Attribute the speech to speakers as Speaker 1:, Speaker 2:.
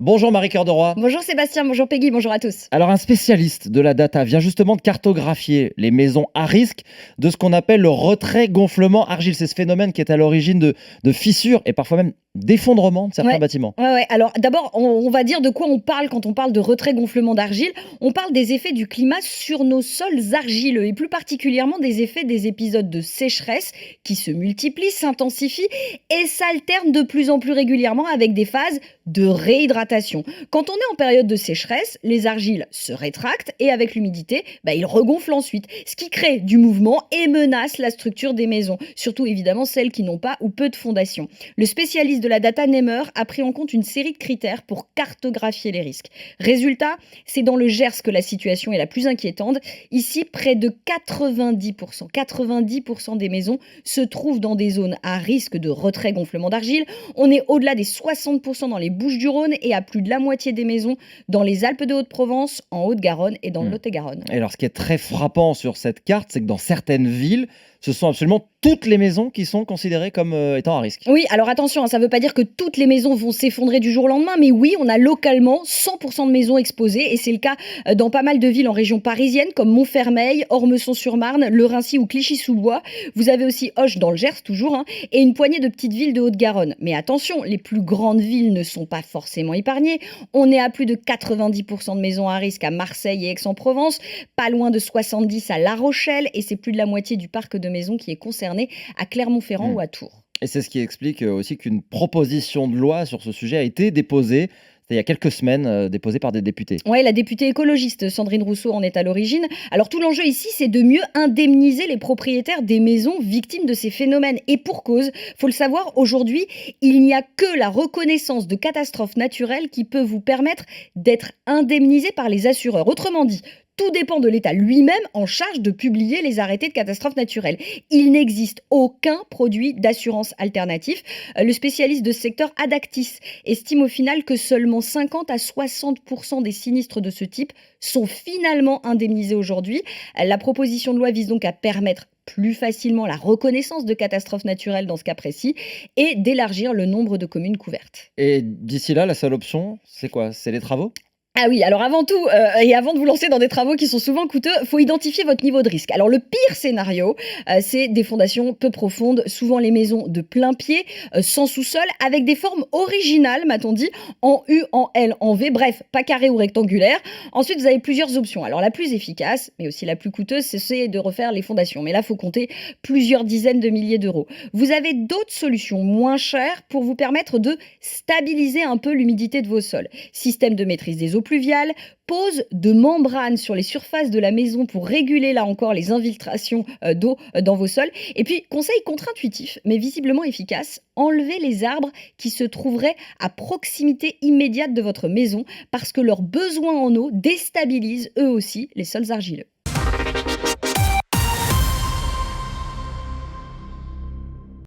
Speaker 1: Bonjour Marie-Cœur de Roy.
Speaker 2: Bonjour Sébastien, bonjour Peggy, bonjour à tous.
Speaker 1: Alors un spécialiste de la data vient justement de cartographier les maisons à risque de ce qu'on appelle le retrait-gonflement argile. C'est ce phénomène qui est à l'origine de fissures et parfois même d'effondrement de certains
Speaker 2: Ouais.
Speaker 1: bâtiments.
Speaker 2: Ouais. Alors d'abord, on va dire de quoi on parle quand on parle de retrait-gonflement d'argile. On parle des effets du climat sur nos sols argileux et plus particulièrement des effets des épisodes de sécheresse qui se multiplient, s'intensifient et s'alternent de plus en plus régulièrement avec des phases de réhydratation. Quand on est en période de sécheresse, les argiles se rétractent et avec l'humidité, ils regonflent ensuite, ce qui crée du mouvement et menace la structure des maisons, surtout évidemment celles qui n'ont pas ou peu de fondations. Le spécialiste de la data Nemer a pris en compte une série de critères pour cartographier les risques. Résultat, c'est dans le Gers que la situation est la plus inquiétante. Ici, près de 90% des maisons se trouvent dans des zones à risque de retrait-gonflement d'argile. On est au-delà des 60% dans les Bouches-du-Rhône et à plus de la moitié des maisons dans les Alpes de Haute-Provence, en Haute-Garonne et dans le
Speaker 1: Hmm.
Speaker 2: Lot-et-Garonne.
Speaker 1: Et alors ce qui est très frappant sur cette carte, c'est que dans certaines villes, ce sont absolument toutes les maisons qui sont considérées comme étant à risque.
Speaker 2: Oui, alors attention, ça ne veut pas dire que toutes les maisons vont s'effondrer du jour au lendemain, mais oui, on a localement 100% de maisons exposées, et c'est le cas dans pas mal de villes en région parisienne, comme Montfermeil, Ormesson-sur-Marne, Le Raincy ou Clichy-sous-Bois. Vous avez aussi Auch dans le Gers, toujours, hein, et une poignée de petites villes de Haute-Garonne. Mais attention, les plus grandes villes ne sont pas forcément épargnées. On est à plus de 90% de maisons à risque à Marseille et Aix-en-Provence, pas loin de 70 à La Rochelle, et c'est plus de la moitié du parc de maisons qui est concerné à Clermont-Ferrand
Speaker 1: Hmm.
Speaker 2: ou à Tours.
Speaker 1: Et c'est ce qui explique aussi qu'une proposition de loi sur ce sujet a été déposée, c'était il y a quelques semaines, déposée par des députés.
Speaker 2: Oui, la députée écologiste Sandrine Rousseau en est à l'origine. Alors tout l'enjeu ici, c'est de mieux indemniser les propriétaires des maisons victimes de ces phénomènes. Et pour cause, faut le savoir, aujourd'hui, il n'y a que la reconnaissance de catastrophes naturelles qui peut vous permettre d'être indemnisé par les assureurs. Autrement dit, tout dépend de l'État lui-même en charge de publier les arrêtés de catastrophes naturelles. Il n'existe aucun produit d'assurance alternatif. Le spécialiste de ce secteur, Adactis, estime au final que seulement 50 à 60% des sinistres de ce type sont finalement indemnisés aujourd'hui. La proposition de loi vise donc à permettre plus facilement la reconnaissance de catastrophes naturelles dans ce cas précis et d'élargir le nombre de communes couvertes.
Speaker 1: Et d'ici là, la seule option, c'est quoi? C'est les travaux?
Speaker 2: Ah oui, alors avant tout, et avant de vous lancer dans des travaux qui sont souvent coûteux, faut identifier votre niveau de risque. Alors le pire scénario, c'est des fondations peu profondes, souvent les maisons de plein pied, sans sous-sol, avec des formes originales, m'a-t-on dit, en U, en L, en V, bref, pas carré ou rectangulaire. Ensuite, vous avez plusieurs options. Alors la plus efficace, mais aussi la plus coûteuse, c'est de refaire les fondations. Mais là, faut compter plusieurs dizaines de milliers d'euros. Vous avez d'autres solutions moins chères pour vous permettre de stabiliser un peu l'humidité de vos sols. Système de maîtrise des eaux pluviales, pose de membranes sur les surfaces de la maison pour réguler là encore les infiltrations d'eau dans vos sols. Et puis, conseil contre-intuitif, mais visiblement efficace, enlevez les arbres qui se trouveraient à proximité immédiate de votre maison parce que leurs besoins en eau déstabilisent eux aussi les sols argileux.